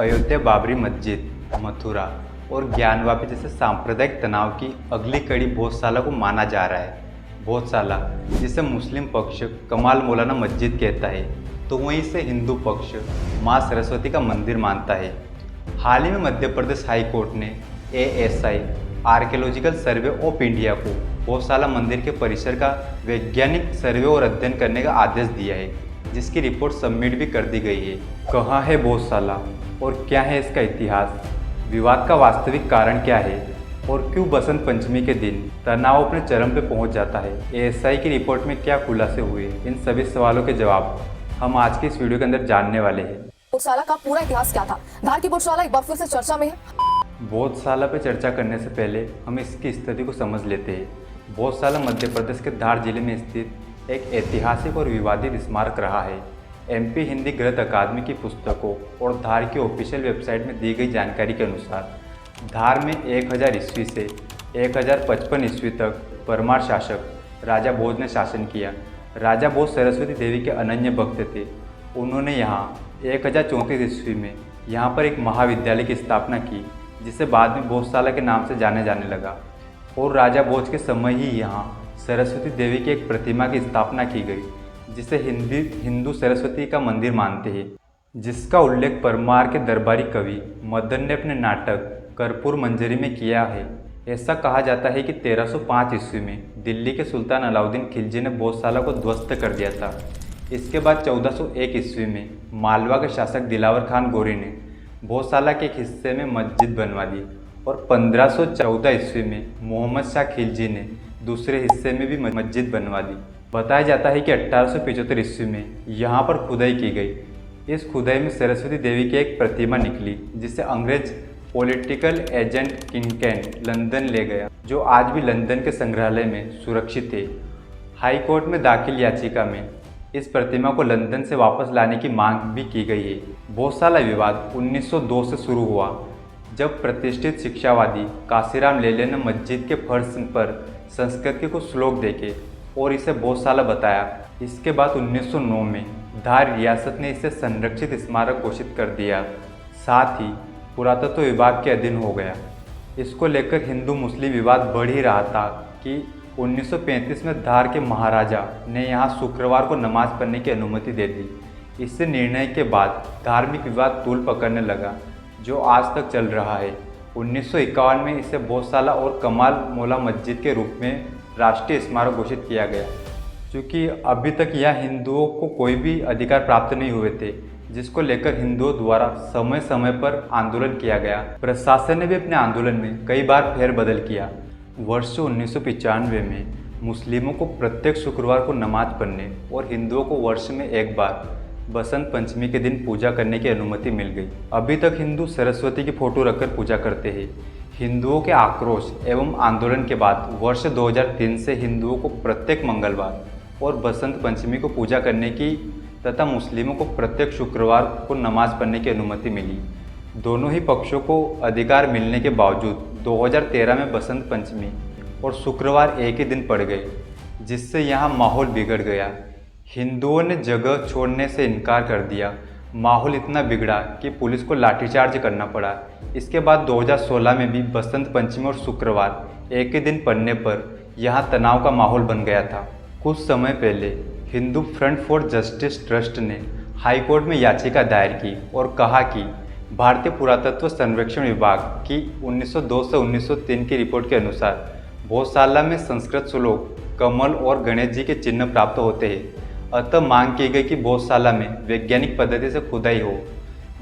अयोध्या, बाबरी मस्जिद, मथुरा और ज्ञानवापी जैसे सांप्रदायिक तनाव की अगली कड़ी भोजशाला को माना जा रहा है। भोजशाला, जिसे मुस्लिम पक्ष कमाल मौलाना मस्जिद कहता है, तो वहीं से हिंदू पक्ष माँ सरस्वती का मंदिर मानता है। हाल ही में मध्य प्रदेश हाई कोर्ट ने ASI archaeological survey of India को भोजशाला मंदिर के परिसर का वैज्ञानिक सर्वे और अध्ययन करने का आदेश दिया है, जिसकी रिपोर्ट सबमिट भी कर दी गई है। कहाँ है भोजशाला और क्या है इसका इतिहास, विवाद का वास्तविक कारण क्या है और क्यों बसंत पंचमी के दिन तनाव अपने चरम पे पहुंच जाता है, ASI की रिपोर्ट में क्या खुलासे हुए, इन सभी सवालों के जवाब हम आज के इस वीडियो के अंदर जानने वाले हैं। भोजशाला का पूरा इतिहास क्या था? धार की भोजशाला एक बार फिर से चर्चा में है। भोजशाला पे चर्चा करने से पहले हम इसकी स्थिति को समझ लेते हैं। भोजशाला मध्य प्रदेश के धार जिले में स्थित एक ऐतिहासिक और विवादित स्मारक रहा है। MP हिंदी ग्रंथ अकादमी की पुस्तकों और धार की ऑफिशियल वेबसाइट में दी गई जानकारी के अनुसार धार में 1000 ईस्वी से 1055 ईस्वी तक परमार शासक राजा भोज ने शासन किया। राजा भोज सरस्वती देवी के अनन्य भक्त थे। उन्होंने यहाँ 1034 ईस्वी में यहाँ पर एक महाविद्यालय की स्थापना की, जिसे बाद में भोजशाला के नाम से जाने जाने लगा। और राजा भोज के समय ही यहाँ सरस्वती देवी की एक प्रतिमा की स्थापना की गई, जिसे हिंदू सरस्वती का मंदिर मानते हैं, जिसका उल्लेख परमार के दरबारी कवि मदन ने अपने नाटक कर्पूर मंजरी में किया है। ऐसा कहा जाता है कि 1305 ईस्वी में दिल्ली के सुल्तान अलाउद्दीन खिलजी ने भोजशाला को ध्वस्त कर दिया था। इसके बाद 1401 ईस्वी में मालवा के शासक दिलावर खान गोरी ने भोजशाला के एक हिस्से में मस्जिद बनवा दी और 1514 ईस्वी में मोहम्मद शाह खिलजी ने दूसरे हिस्से में भी मस्जिद बनवा दी। बताया जाता है कि 1875 ईस्वी में यहाँ पर खुदाई की गई। इस खुदाई में सरस्वती देवी की एक प्रतिमा निकली, जिसे अंग्रेज पॉलिटिकल एजेंट किंगकेन लंदन ले गया, जो आज भी लंदन के संग्रहालय में सुरक्षित है। हाई कोर्ट में दाखिल याचिका में इस प्रतिमा को लंदन से वापस लाने की मांग भी की गई है। भोजशाला विवाद 1902 से शुरू हुआ, जब प्रतिष्ठित शिक्षावादी काशीराम लेले ने मस्जिद के फर्श पर संस्कृत के कुछ श्लोक देखे और इसे भोजशाला बताया। इसके बाद 1909 में धार रियासत ने इसे संरक्षित स्मारक घोषित कर दिया, साथ ही पुरातत्व विभाग के अधीन हो गया। इसको लेकर हिंदू मुस्लिम विवाद बढ़ ही रहा था कि 1935 में धार के महाराजा ने यहाँ शुक्रवार को नमाज पढ़ने की अनुमति दे दी। इस निर्णय के बाद धार्मिक विवाद तूल पकड़ने लगा, जो आज तक चल रहा है। 1951 में इसे भोजशाला और कमाल मौला मस्जिद के रूप में राष्ट्रीय स्मारक घोषित किया गया, क्योंकि अभी तक यहाँ हिंदुओं को कोई भी अधिकार प्राप्त नहीं हुए थे, जिसको लेकर हिंदुओं द्वारा समय समय पर आंदोलन किया गया। प्रशासन ने भी अपने आंदोलन में कई बार फेरबदल किया। वर्ष 1995 में मुस्लिमों को प्रत्येक शुक्रवार को नमाज पढ़ने और हिंदुओं को वर्ष में एक बार बसंत पंचमी के दिन पूजा करने की अनुमति मिल गई। अभी तक हिंदू सरस्वती की फोटो रखकर पूजा करते हैं। हिंदुओं के आक्रोश एवं आंदोलन के बाद वर्ष 2003 से हिंदुओं को प्रत्येक मंगलवार और बसंत पंचमी को पूजा करने की तथा मुस्लिमों को प्रत्येक शुक्रवार को नमाज पढ़ने की अनुमति मिली। दोनों ही पक्षों को अधिकार मिलने के बावजूद 2013 में बसंत पंचमी और शुक्रवार एक ही दिन पड़ गए, जिससे यहाँ माहौल बिगड़ गया। हिंदुओं ने जगह छोड़ने से इनकार कर दिया। माहौल इतना बिगड़ा कि पुलिस को लाठीचार्ज करना पड़ा। इसके बाद 2016 में भी बसंत पंचमी और शुक्रवार एक ही दिन पड़ने पर यहाँ तनाव का माहौल बन गया था। कुछ समय पहले Hindu front for justice trust ने हाई कोर्ट में याचिका दायर की और कहा कि भारतीय पुरातत्व सर्वेक्षण विभाग की 1902 से 1903 की रिपोर्ट के अनुसार भोजशाला में संस्कृत श्लोक, कमल और गणेश जी के चिन्ह प्राप्त होते हैं। अतः मांग की गई कि भोजशाला में वैज्ञानिक पद्धति से खुदाई हो,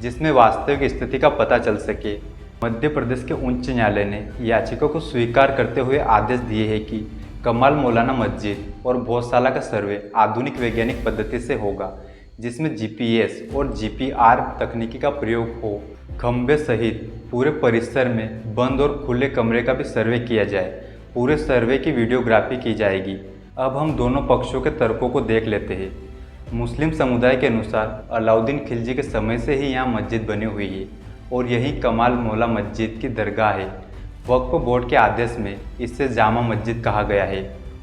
जिसमें वास्तविक स्थिति का पता चल सके। मध्य प्रदेश के उच्च न्यायालय ने याचिका को स्वीकार करते हुए आदेश दिए हैं कि कमाल मौलाना मस्जिद और भोजशाला का सर्वे आधुनिक वैज्ञानिक पद्धति से होगा, जिसमें GPS और GPR तकनीकी का प्रयोग हो। खंभे सहित पूरे परिसर में बंद और खुले कमरे का भी सर्वे किया जाए। पूरे सर्वे की वीडियोग्राफी की जाएगी। अब हम दोनों पक्षों के तर्कों को देख लेते हैं। मुस्लिम समुदाय के अनुसार अलाउद्दीन खिलजी के समय से ही यहाँ मस्जिद बनी हुई है और यही कमाल मौला मस्जिद की दरगाह है। वक्फ बोर्ड के आदेश में इसे जामा मस्जिद कहा गया है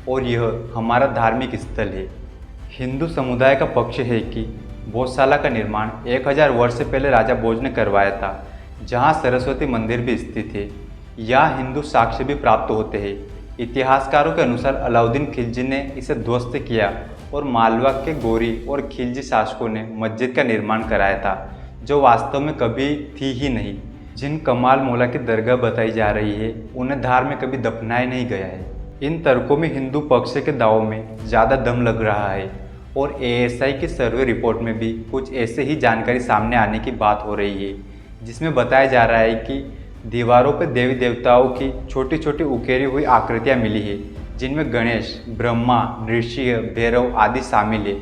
और यह हमारा धार्मिक स्थल है। हिंदू समुदाय का पक्ष है कि भोजशाला का निर्माण 1000 वर्ष से पहले राजा भोज ने करवाया था, जहां सरस्वती मंदिर भी स्थित है। यहाँ हिंदू साक्ष्य भी प्राप्त होते हैं। इतिहासकारों के अनुसार अलाउद्दीन खिलजी ने इसे ध्वस्त किया और मालवा के गोरी और खिलजी शासकों ने मस्जिद का निर्माण कराया था, जो वास्तव में कभी थी ही नहीं। जिन कमाल मौला की दरगाह बताई जा रही है, उन्हें धार में कभी दफनाया नहीं गया है। इन तर्कों में हिंदू पक्ष के दावों में ज़्यादा दम लग रहा है और एएसआई की सर्वे रिपोर्ट में भी कुछ ऐसे ही जानकारी सामने आने की बात हो रही है, जिसमें बताया जा रहा है कि दीवारों पर देवी देवताओं की छोटी छोटी उकेरी हुई आकृतियाँ मिली है, जिनमें गणेश, ब्रह्मा, नृसिंह, भैरव आदि शामिल है।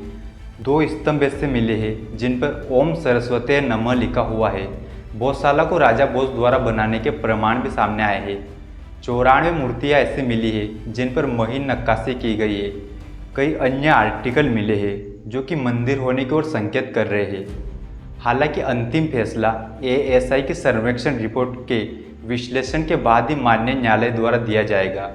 2 स्तंभ ऐसे मिले हैं जिन पर ओम सरस्वती नमः लिखा हुआ है। भोजशाला को राजा भोज द्वारा बनाने के प्रमाण भी सामने आए हैं। 94 मूर्तियाँ ऐसे मिली है जिन पर महीन नक्काशी की गई है। कई अन्य आर्टिकल मिले हैं जो कि मंदिर होने की ओर संकेत कर रहे हैं। हालांकि अंतिम फैसला एएसआई की सर्वेक्षण रिपोर्ट के विश्लेषण के बाद ही माननीय न्यायालय द्वारा दिया जाएगा।